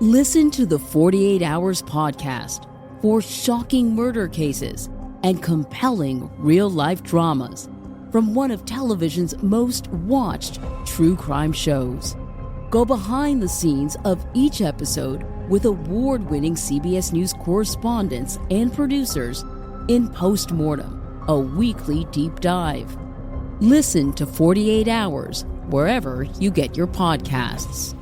Listen to the 48 Hours podcast for shocking murder cases and compelling real-life dramas from one of television's most watched true crime shows. Go behind the scenes of each episode with award-winning CBS News correspondents and producers in Postmortem, a weekly deep dive. Listen to 48 Hours wherever you get your podcasts.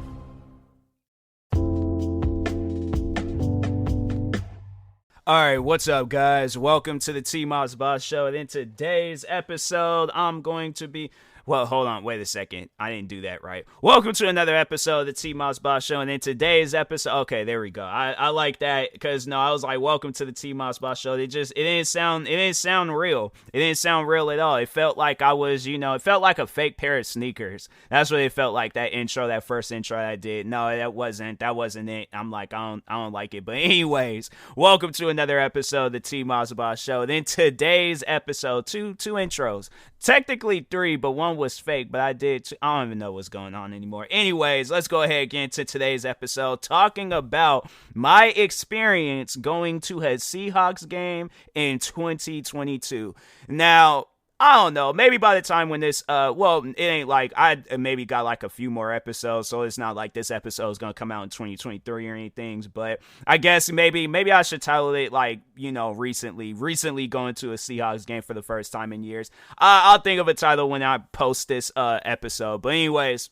All right, what's up, guys? Welcome to the TMossBoss show. And in today's episode, I'm going to be... Well, hold on. Wait a second. I didn't do that right. Welcome to another episode of the TMossBoss show. And in today's episode... Okay, there we go. I like that because, I was like, welcome to the TMossBoss show. It didn't sound real. It didn't sound real at all. It felt like I was, it felt like a fake pair of sneakers. That's what it felt like, that first intro I did. No, that wasn't it. I'm like, I don't like it. But anyways, welcome to another episode of the TMossBoss show. And in today's episode, two intros. Technically three, but one was fake, but I don't even know what's going on anymore. Anyways, let's go ahead and get into today's episode talking about my experience going to a Seahawks game in 2022. Now, I don't know, maybe by the time when this, it ain't like, I maybe got like a few more episodes, so it's not like this episode is going to come out in 2023 or anything, but I guess maybe I should title it like, recently going to a Seahawks game for the first time in years. I'll think of a title when I post this episode, but anyways.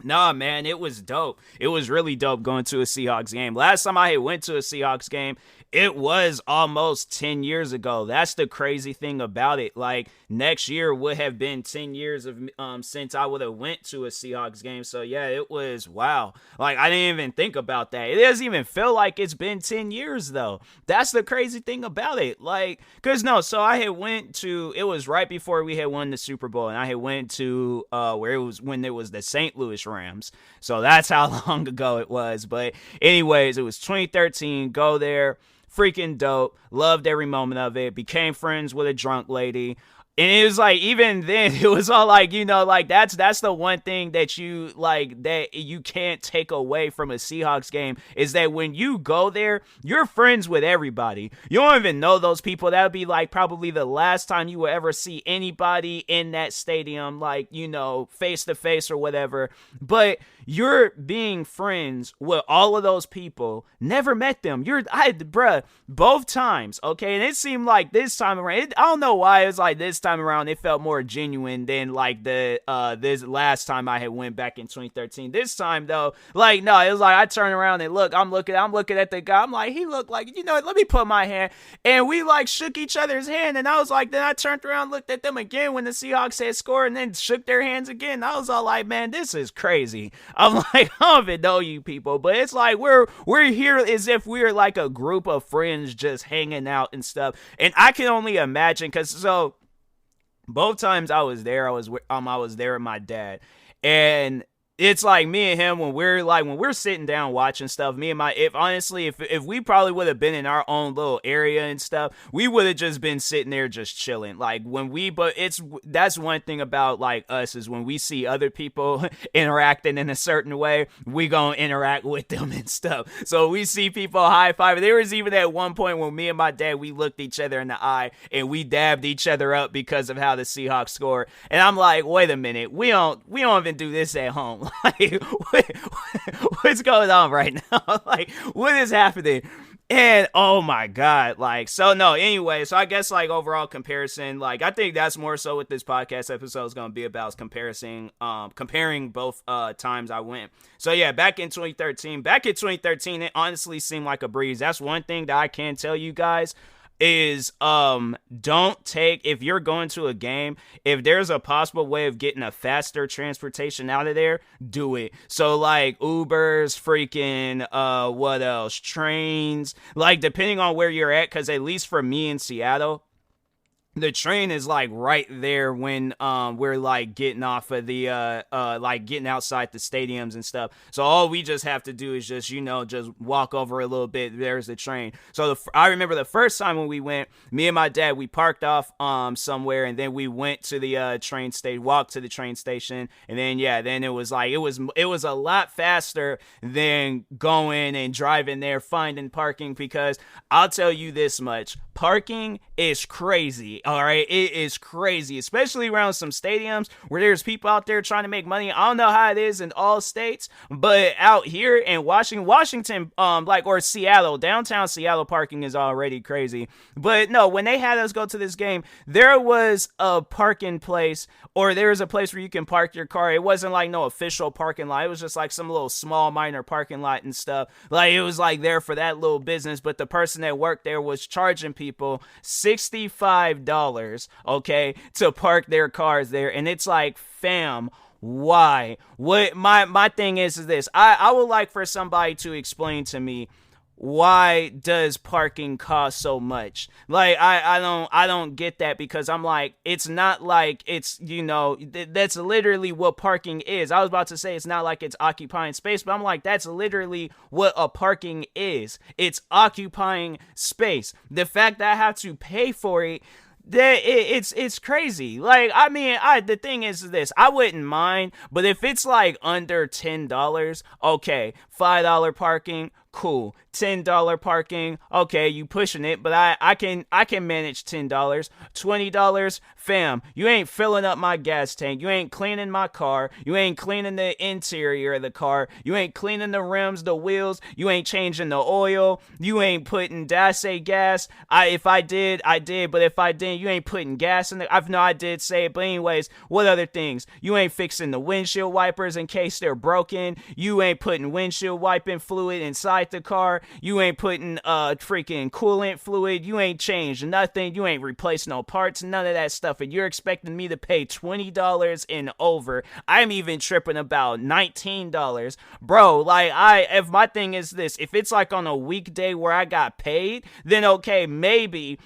Nah, man, it was dope. It was really dope going to a Seahawks game. Last time I went to a Seahawks game, it was almost 10 years ago. That's the crazy thing about it. Like, next year would have been 10 years of since I would have went to a Seahawks game. So, yeah, it was, wow. Like, I didn't even think about that. It doesn't even feel like it's been 10 years, though. That's the crazy thing about it. Like, so I had went to, it was right before we had won the Super Bowl, and I had went to where it was when it was the St. Louis Rams. So that's how long ago it was. But anyways, it was 2013. Go there. Freaking dope. Loved every moment of it. Became friends with a drunk lady. And it was like, even then, it was all like, like that's the one thing that you like that you can't take away from a Seahawks game is that when you go there, you're friends with everybody. You don't even know those people. That would be like probably the last time you will ever see anybody in that stadium, like, face to face or whatever. But you're being friends with all of those people. Never met them. Both times, okay? And it seemed like this time around, I don't know why it was like this time around it felt more genuine than like the this last time I had went back in 2013. This time though, like, no, it was like I turned around and I'm looking at the guy. I'm like, he looked like, let me put my hand, and we like shook each other's hand, and I was like, then I turned around, looked at them again when the Seahawks had scored, and then shook their hands again. I was all like, man, this is crazy. I'm like, I don't even know you people, but it's like we're here as if we're like a group of friends just hanging out and stuff. And I can only imagine, because so both times I was there, I was there with my dad, and it's like me and him when we're sitting down watching stuff. Me and if we probably would have been in our own little area and stuff, we would have just been sitting there just chilling. Like that's one thing about like us is when we see other people interacting in a certain way, we gonna interact with them and stuff. So we see people high five. There was even at one point when me and my dad, we looked each other in the eye and we dabbed each other up because of how the Seahawks scored. And I'm like, wait a minute, we don't even do this at home. Like, what's going on right now? Like, what is happening? And oh my god, like, so no, anyway, so I guess like overall comparison, like I think that's more so what this podcast episode is going to be about, is comparing both times I went. So yeah, back in 2013, it honestly seemed like a breeze. That's one thing that I can tell you guys. Is if you're going to a game, if there's a possible way of getting a faster transportation out of there, do it. So like Ubers, freaking what else, trains, like depending on where you're at, because at least for me in Seattle, the train is like right there when we're like getting off of the like getting outside the stadiums and stuff. So all we just have to do is just just walk over a little bit. There's the train. So I remember the first time when we went, me and my dad, we parked off somewhere, and then we went to the train station, walked to the train station, and then then it was like it was a lot faster than going and driving there finding parking, because I'll tell you this much, parking is crazy. All right, it is crazy, especially around some stadiums where there's people out there trying to make money. I don't know how it is in all states, but out here in Washington, or Seattle, downtown Seattle, parking is already crazy. But no, when they had us go to this game, there was a parking place, or there was a place where you can park your car. It wasn't like no official parking lot. It was just like some little small minor parking lot and stuff. Like it was like there for that little business, but the person that worked there was charging people $65, okay, to park their cars there. And it's like, fam, why? What my thing is this. I would like for somebody to explain to me, why does parking cost so much? Like I don't get that, because I'm like, it's not like it's that's literally what parking is. I was about to say it's not like it's occupying space, but I'm like, that's literally what a parking is. It's occupying space. The fact that I have to pay for it, it's crazy. Like, I mean, the thing is this, I wouldn't mind, but if it's like under $10, okay, $5 parking, cool. $10 parking, okay, you pushing it, but I can manage $10. $20, fam, you ain't filling up my gas tank, you ain't cleaning my car, you ain't cleaning the interior of the car, you ain't cleaning the rims, the wheels, you ain't changing the oil, you ain't putting, did I say gas? If I did, I did, but if I didn't, you ain't putting gas in the, I did say it, but anyways, what other things? You ain't fixing the windshield wipers in case they're broken, you ain't putting windshield wiping fluid inside the car, you ain't putting freaking coolant fluid, you ain't changed nothing, you ain't replaced no parts, none of that stuff, and you're expecting me to pay $20 and over. I'm even tripping about $19. Bro, like, if my thing is this, if it's like on a weekday where I got paid, then okay, maybe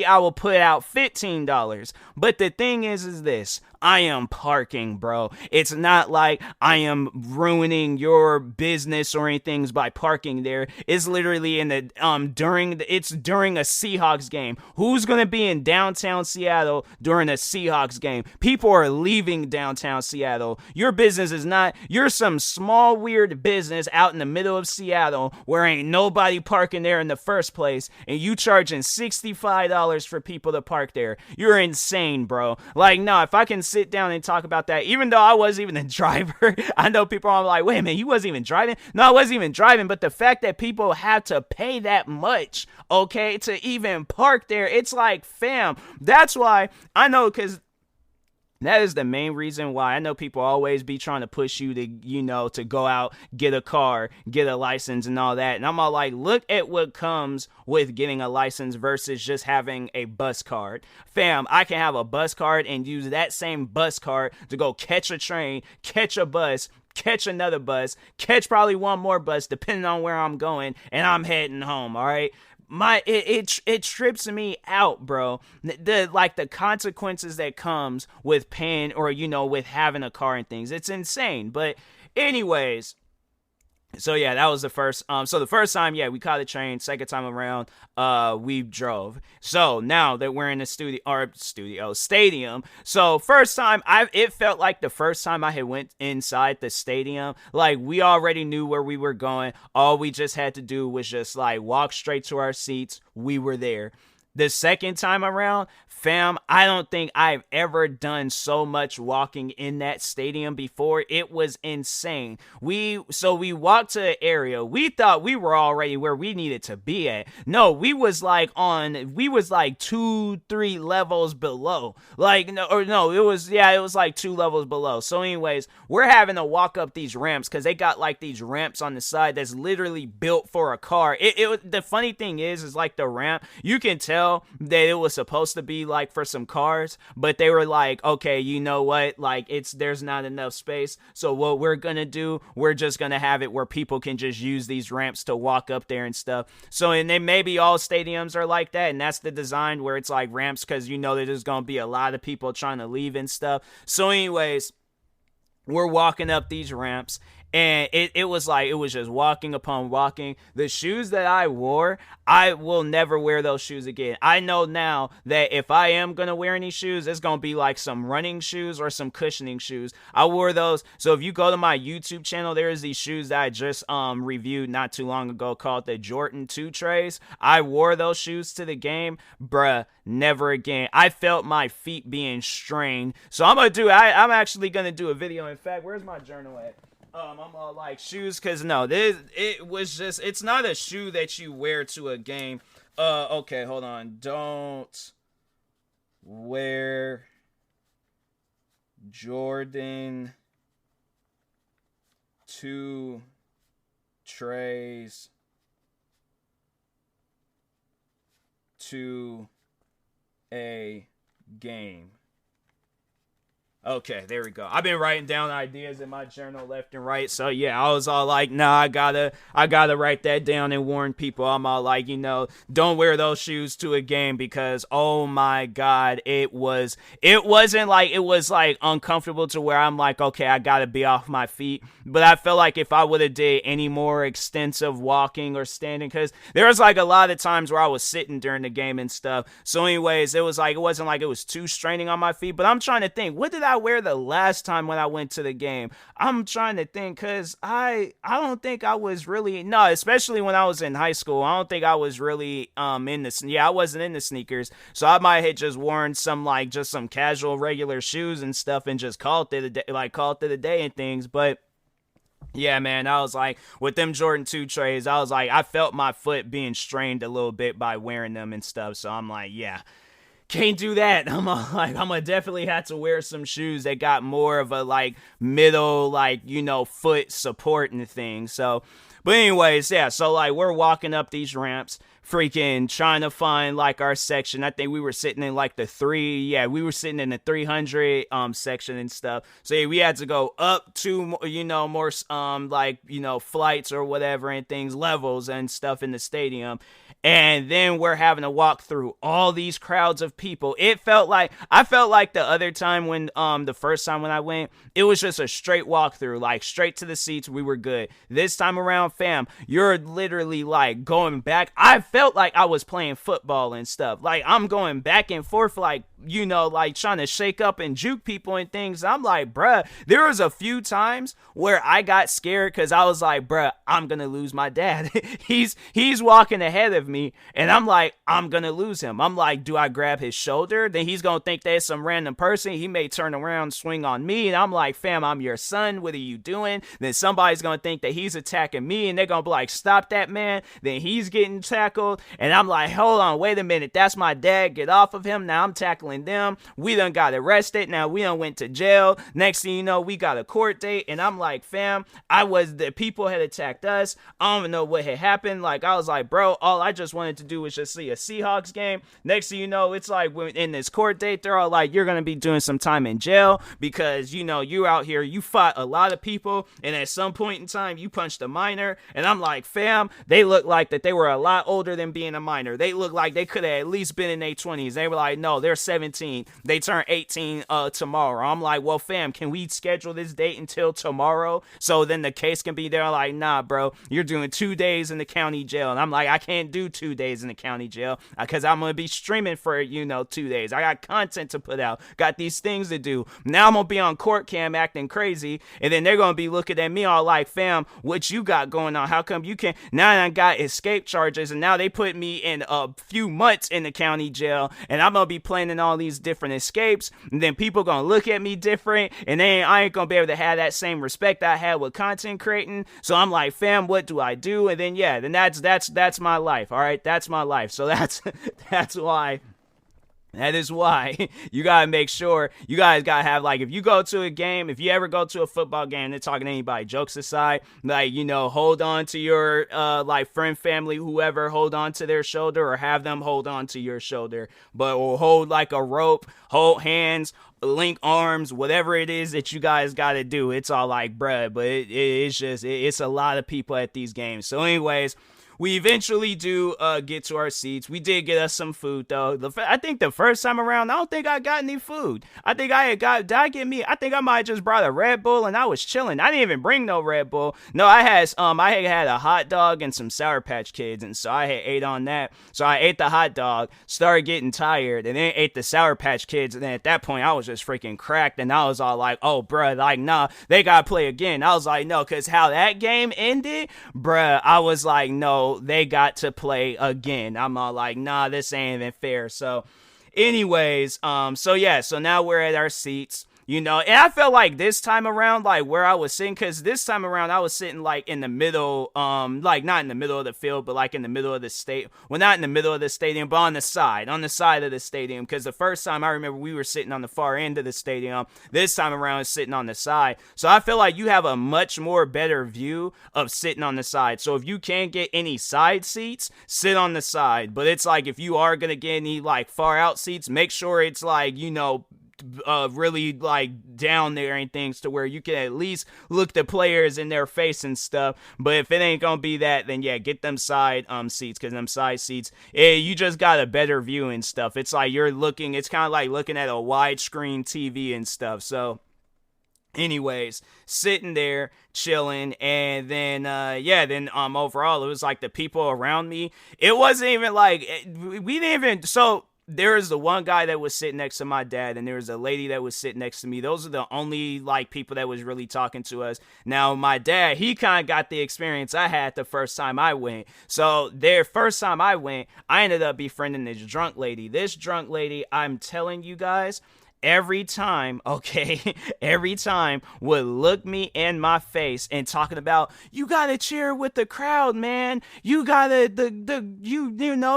I will put out $15. But the thing is this, I am parking, bro. It's not like I am ruining your business or anything by parking there. It's literally in the during a Seahawks game. Who's gonna be in downtown Seattle during a Seahawks game? People are leaving downtown Seattle. Your business is not. You're some small weird business out in the middle of Seattle where ain't nobody parking there in the first place, and you charging $65 for people to park there. You're insane, bro. Like, no, if I can sit down and talk about that, even though I wasn't even the driver. I know people are like, wait a minute, you wasn't even driving? No, I wasn't even driving, but the fact that people have to pay that much, okay, to even park there, it's like, fam, that's why I know, because that is the main reason why I know people always be trying to push you to, to go out, get a car, get a license and all that. And I'm all like, look at what comes with getting a license versus just having a bus card. Fam, I can have a bus card and use that same bus card to go catch a train, catch a bus, catch another bus, catch probably one more bus, depending on where I'm going, and I'm heading home, all right? It trips me out, bro. The consequences that comes with paying or with having a car and things. It's insane. But anyways, so yeah, that was the first. So the first time, yeah, we caught a train. Second time around, we drove. So now that we're in the stadium. So first time, it felt like the first time I had went inside the stadium. Like, we already knew where we were going. All we just had to do was just like walk straight to our seats. We were there. The second time around, fam, I don't think I've ever done so much walking in that stadium before. It was insane. We walked to an area. We thought we were already where we needed to be at. No, we was like 2-3 levels below. It was like 2 levels below. So anyways, we're having to walk up these ramps because they got like these ramps on the side that's literally built for a car. The funny thing is like the ramp, you can tell video that it was supposed to be like for some cars, but they were like, okay, you know what, like there's not enough space, so what we're gonna do, we're just gonna have it where people can just use these ramps to walk up there and stuff. So, and then maybe all stadiums are like that, and that's the design where it's like ramps, because you know that there's gonna be a lot of people trying to leave and stuff. So anyways, we're walking up these ramps, and it was like, it was just walking upon walking. The shoes that I wore, I will never wear those shoes again. I know now that if I am going to wear any shoes, it's going to be like some running shoes or some cushioning shoes. I wore those. So if you go to my YouTube channel, there's these shoes that I just reviewed not too long ago called the Jordan 2 Trays. I wore those shoes to the game. Bruh, never again. I felt my feet being strained. So I'm actually going to do a video. In fact, where's my journal at? I'm all like shoes, because no, it's not a shoe that you wear to a game. Okay, hold on. Don't wear Jordan 2 trays to a game. Okay, there we go. I've been writing down ideas in my journal left and right. So yeah, I was all like, nah, I gotta write that down and warn people. I'm all like, don't wear those shoes to a game, because oh my God, it was like uncomfortable to where I'm like, okay, I gotta be off my feet. But I felt like if I would have did any more extensive walking or standing, because there was like a lot of times where I was sitting during the game and stuff. So anyways, it wasn't like it was too straining on my feet. But I'm trying to think, what did I wear the last time when I went to the game? I'm trying to think, because I don't think I was really, no, especially when I was in high school, I don't think I was really I wasn't in the sneakers. So I might have just worn some casual regular shoes and stuff and just called it a day and things. But yeah, man, I was like, with them Jordan 2 trays, I was like, I felt my foot being strained a little bit by wearing them and stuff. So I'm like, yeah, can't do that. I'm gonna definitely have to wear some shoes that got more of a middle, foot support and things. So, but anyways, yeah, so we're walking up these ramps, freaking trying to find our section. I think we were sitting in we were sitting in the 300 section and stuff. So yeah, we had to go up to more flights or whatever and things, levels and stuff in the stadium. And then we're having to walk through all these crowds of people. I felt like the other time when the first time when I went, it was just a straight walkthrough, straight to the seats. We were good. This time around, fam, you're literally going back. I felt like I was playing football and stuff. I'm going back and forth, trying to shake up and juke people and things. I'm like, bruh, there was a few times where I got scared because I was like, bruh, I'm gonna lose my dad. he's walking ahead of me, and I'm like, I'm gonna lose him. I'm like, do I grab his shoulder? Then he's gonna think there's some random person. He may turn around, swing on me, and I'm like, fam, I'm your son. What are you doing? Then somebody's gonna think that he's attacking me, and they're gonna be like, stop that man. Then he's getting tackled, and I'm like, hold on, wait a minute, that's my dad. Get off of him. Now I'm tackling them. We done got arrested. Now we done went to jail. Next thing you know, we got a court date, and I'm like, fam, the people had attacked us. I don't even know what had happened. I was like, bro, all I just wanted to do was just see a Seahawks game. Next thing you know, it's when in this court date, they're all like, you're gonna be doing some time in jail because you out here, you fought a lot of people, and at some point in time you punched a minor. And I'm like, fam, they look like that they were a lot older than being a minor. They look like they could have at least been in their 20s. They were like, no, they're 17. They turn 18 tomorrow. I'm like, well, fam, can we schedule this date until tomorrow so then the case can be there? Like, nah, bro, you're doing 2 days in the county jail. And I'm like, I can't do 2 days in the county jail because I'm gonna be streaming for 2 days. I got content to put out, got these things to do. Now I'm gonna be on court cam acting crazy, and then they're gonna be looking at me all like, fam, what you got going on? How come you can't? Now I got escape charges, and now they put me in a few months in the county jail, and I'm gonna be planning all these different escapes, and then people gonna look at me different, and then I ain't gonna be able to have that same respect I had with content creating. So I'm like, fam, what do I do? And then that's my life. All right, that's my life. So that's why That is why you gotta make sure you guys gotta have, like, if you go to a game, if you ever go to a football game, they're talking to anybody, jokes aside, like, hold on to your like friend, family, whoever, hold on to their shoulder, or have them hold on to your shoulder, or hold like a rope, hold hands, link arms, whatever it is that you guys gotta do. It's all like, bruh, but it's a lot of people at these games. So anyways, we eventually do get to our seats. We did get us some food, though. I think the first time around, I don't think I got any food. I think I think I might have just brought a Red Bull, and I was chilling. I didn't even bring no Red Bull. No, I had a hot dog and some Sour Patch Kids, and so I had ate on that. So I ate the hot dog, started getting tired, and then ate the Sour Patch Kids, and then at that point, I was just freaking cracked, and I was all like, oh, bruh, like, nah, they gotta play again. I was like, no, because how that game ended, bruh, I was like, no, they got to play again. I'm all like, nah, this ain't even fair. So anyways, so now we're at our seats. And I felt like this time around, like where I was sitting, because this time around I was sitting like in the middle, like not in the middle of the field, but like in the middle of the state. Well, not in the middle of the stadium, but on the side of the stadium. Because the first time I remember we were sitting on the far end of the stadium. This time around it's sitting on the side. So I feel like you have a much more better view of sitting on the side. So if you can't get any side seats, sit on the side. But it's like if you are gonna get any like far out seats, make sure it's like, really like down there and things to where you can at least look the players in their face and stuff. But if it ain't gonna be that, then yeah, get them side seats, because them side seats, you just got a better view and stuff. It's like it's kind of like looking at a widescreen TV and stuff. So anyways, sitting there chilling, and then overall it was like the people around me, it wasn't even like we didn't even, so there was the one guy that was sitting next to my dad, and there was a lady that was sitting next to me. Those are the only like people that was really talking to us. Now my dad, he kind of got the experience I had the first time I went. So first time I went, I ended up befriending this drunk lady. This drunk lady, I'm telling you guys, every time would look me in my face and talking about, you gotta cheer with the crowd, man. You gotta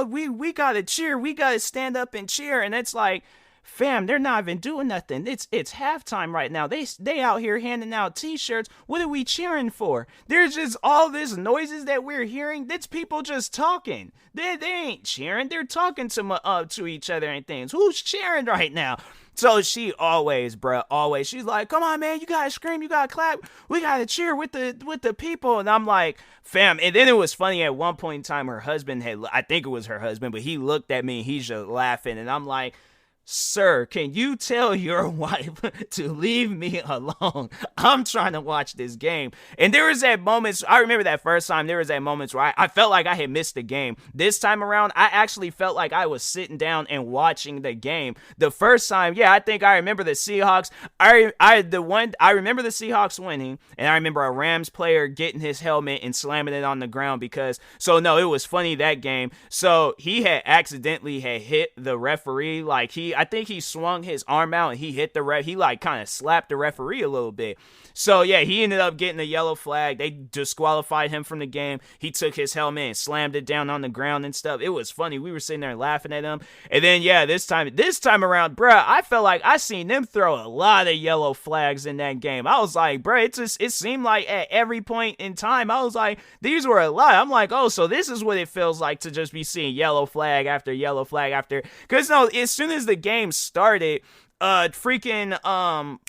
we gotta cheer. We gotta stand up and cheer. And it's like, fam, they're not even doing nothing. It's halftime right now. They out here handing out t-shirts. What are we cheering for? There's just all this noises that we're hearing. That's people just talking. They ain't cheering. They're talking to each other and things. Who's cheering right now? So she always, she's like, come on, man, you gotta scream, you gotta clap, we gotta cheer with the people. And I'm like, fam. And then it was funny, at one point in time, her husband I think it was her husband, but he looked at me and he's just laughing. And I'm like, sir, can you tell your wife to leave me alone? I'm trying to watch this game. And there was that moments, I remember that first time, there was that moments where I felt like I had missed the game. This time around, I actually felt like I was sitting down and watching the game. The first time, yeah, I think I remember the Seahawks. I remember the Seahawks winning, and I remember a Rams player getting his helmet and slamming it on the ground it was funny that game. So he had accidentally hit the referee, like I think he swung his arm out and he hit the ref. He like kind of slapped the referee a little bit. So yeah, he ended up getting a yellow flag. They disqualified him from the game. He took his helmet and slammed it down on the ground and stuff. It was funny. We were sitting there laughing at him. And then yeah, this time around, bruh, I felt like I seen them throw a lot of yellow flags in that game. I was like, bruh, it seemed like at every point in time, I was like, these were a lot. I'm like, oh, so this is what it feels like to just be seeing yellow flag after yellow flag after. Because no, as soon as the game started, the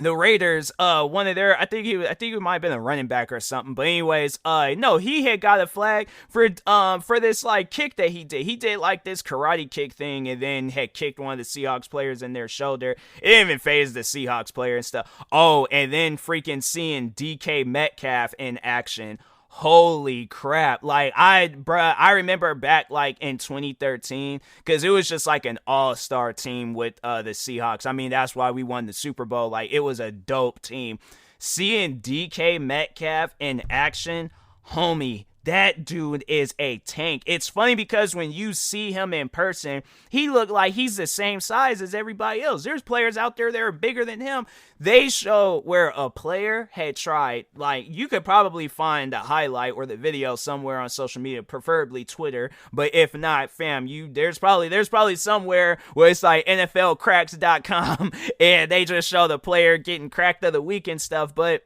Raiders, one of their, I think he might have been a running back or something. But anyways, no, he had got a flag for this like kick that he did. He did like this karate kick thing, and then had kicked one of the Seahawks players in their shoulder. It didn't even phase the Seahawks player and stuff. Oh, and then freaking seeing DK Metcalf in action. Holy crap. Like, I remember back like in 2013, because it was just like an all-star team with the Seahawks. I mean, that's why we won the Super Bowl. Like, it was a dope team. Seeing DK Metcalf in action, homie, That dude is a tank. It's funny because when you see him in person, he looked like he's the same size as everybody else. There's players out there that are bigger than him. They show where a player had tried, like, you could probably find a highlight or the video somewhere on social media, preferably Twitter, but if not, fam, there's probably somewhere where it's like NFLcracks.com and they just show the player getting cracked of the week and stuff, but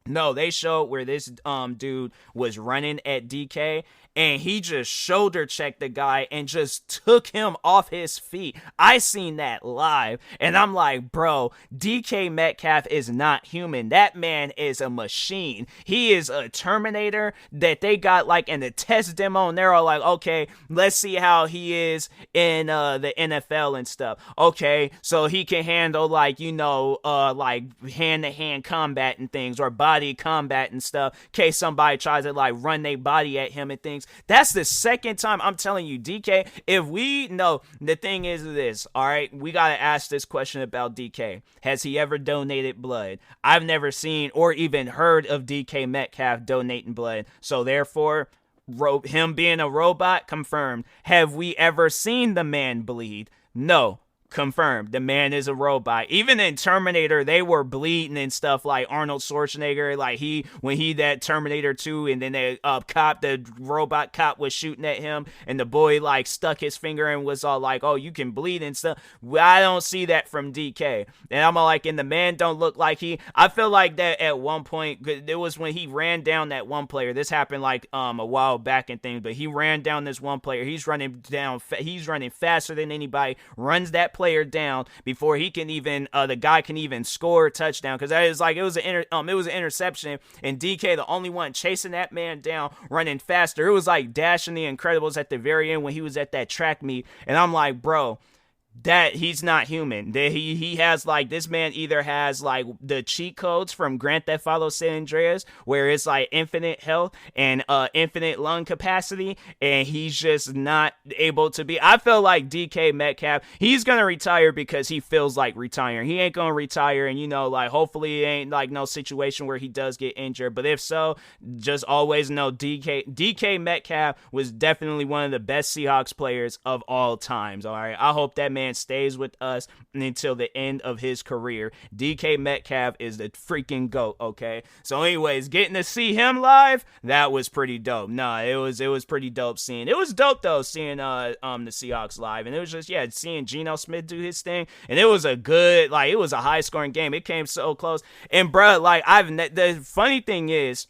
no, they showed where this dude was running at DK, and he just shoulder checked the guy and just took him off his feet. I seen that live, and I'm like, bro, DK Metcalf is not human. That man is a machine. He is a Terminator that they got like in the test demo, and they're all like, okay, let's see how he is in the NFL and stuff. Okay, so he can handle like, like hand-to-hand combat and things, or body combat and stuff, in case somebody tries to like run their body at him and things. That's the second time. I'm telling you, DK, if we know, the thing is this, all right, we got to ask this question about DK. Has he ever donated blood? I've never seen or even heard of DK Metcalf donating blood. So therefore, him being a robot, confirmed. Have we ever seen the man bleed? No. Confirmed. The man is a robot. Even in Terminator, they were bleeding and stuff, like Arnold Schwarzenegger, like when he that Terminator 2, and then the robot cop was shooting at him, and the boy like stuck his finger and was all like, oh, you can bleed and stuff. I don't see that from DK. And I'm all like, and the man don't look like I feel like that at one point, it was when he ran down that one player. This happened like a while back and things, but he ran down this one player. He's running faster than anybody, runs that player down before he can even the guy can even score a touchdown, because it was an interception, and DK the only one chasing that man down, running faster. It was like Dash and the Incredibles at the very end when he was at that track meet, and I'm like, bro, that he's not human. That he has like, this man either has like the cheat codes from Grand Theft Auto San Andreas, where it's like infinite health and infinite lung capacity, and he's just not able to be. I feel like DK Metcalf, he's gonna retire because he feels like retiring. He ain't gonna retire, and like, hopefully it ain't like no situation where he does get injured, but if so, just always know DK Metcalf was definitely one of the best Seahawks players of all times. All right, I hope that man stays with us until the end of his career. DK Metcalf is the freaking GOAT, okay? So anyways, getting to see him live, that was pretty dope. Nah, it was pretty dope seeing. It was dope though seeing the Seahawks live, and it was just seeing Geno Smith do his thing, and it was a good, like, it was a high scoring game. It came so close. And bruh, like, the funny thing is,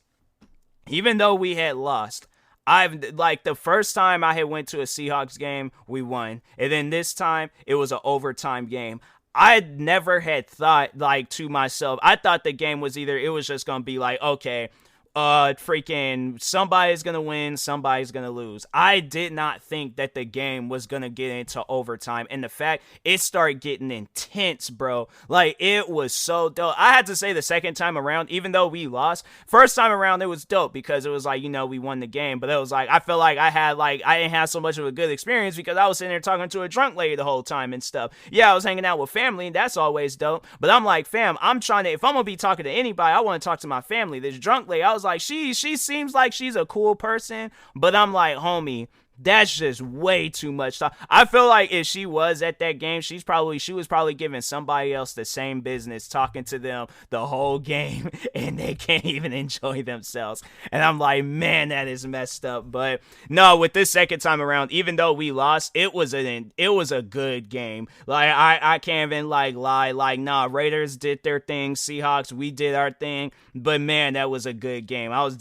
even though we had lost, the first time I had went to a Seahawks game, we won. And then this time, it was an overtime game. I never had thought, like, to myself, I thought the game was it was just going to be like, okay, freaking somebody's gonna win, somebody's gonna lose. I did not think that the game was gonna get into overtime, and the fact it started getting intense, bro, like, it was so dope. I had to say, the second time around, even though we lost, first time around it was dope because it was like, we won the game, but it was like, I feel like I didn't have so much of a good experience because I was sitting there talking to a drunk lady the whole time and stuff. Yeah, I was hanging out with family, and that's always dope, but I'm like, fam, if I'm gonna be talking to anybody, I want to talk to my family. This drunk lady, I was like, she seems like she's a cool person, but I'm like, homie, that's just way too much talk. I feel like if she was at that game, she was probably giving somebody else the same business, talking to them the whole game, and they can't even enjoy themselves. And I'm like, man, that is messed up. But no, with this second time around, even though we lost, it was a good game. Like, I can't even like lie. Like, nah, Raiders did their thing, Seahawks, we did our thing. But man, that was a good game. It's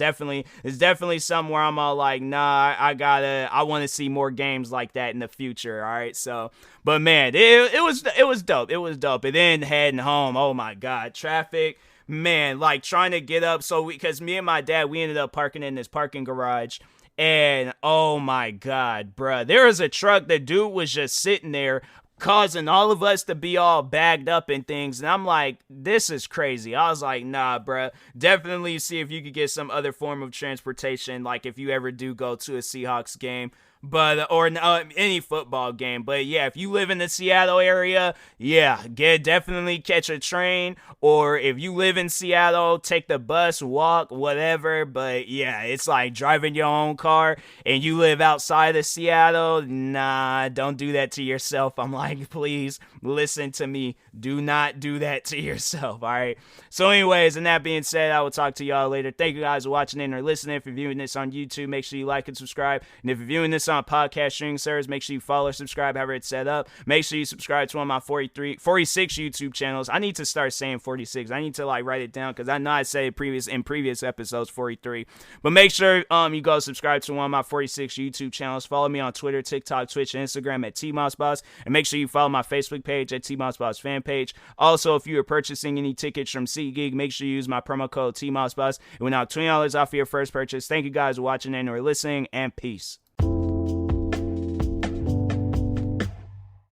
definitely somewhere I'm all like, nah, I want to see more games like that in the future. All right, so, but man, it was dope. It was dope. And then heading home, oh my god, traffic, man, like trying to get up. So because me and my dad, we ended up parking in this parking garage, and oh my god, bruh, there was a truck. The dude was just sitting there, causing all of us to be all bagged up and things, and I'm like, this is crazy. I was like, nah, bruh, definitely see if you could get some other form of transportation, like if you ever do go to a Seahawks game. But or any football game. But yeah, if you live in the Seattle area, yeah, definitely catch a train. Or if you live in Seattle, take the bus, walk, whatever. But yeah, it's like driving your own car and you live outside of Seattle. Nah, don't do that to yourself. I'm like, please listen to me. Do not do that to yourself. All right. So anyways, and that being said, I will talk to y'all later. Thank you guys for watching and or listening. If you're viewing this on YouTube, make sure you like and subscribe. And if you're viewing this on podcast streaming service, make sure you follow or subscribe, however it's set up. Make sure you subscribe to one of my 46 YouTube channels. I need to start saying 46. I need to like write it down because I know I said in previous episodes 43. But make sure you go subscribe to one of my 46 YouTube channels. Follow me on Twitter, TikTok, Twitch, and Instagram at TMossBoss. And make sure you follow my Facebook page at TMossBoss fan page. Also, if you are purchasing any tickets from SeatGeek, make sure you use my promo code TMossBoss. It will now $20 off of your first purchase. Thank you guys for watching and or listening, and peace.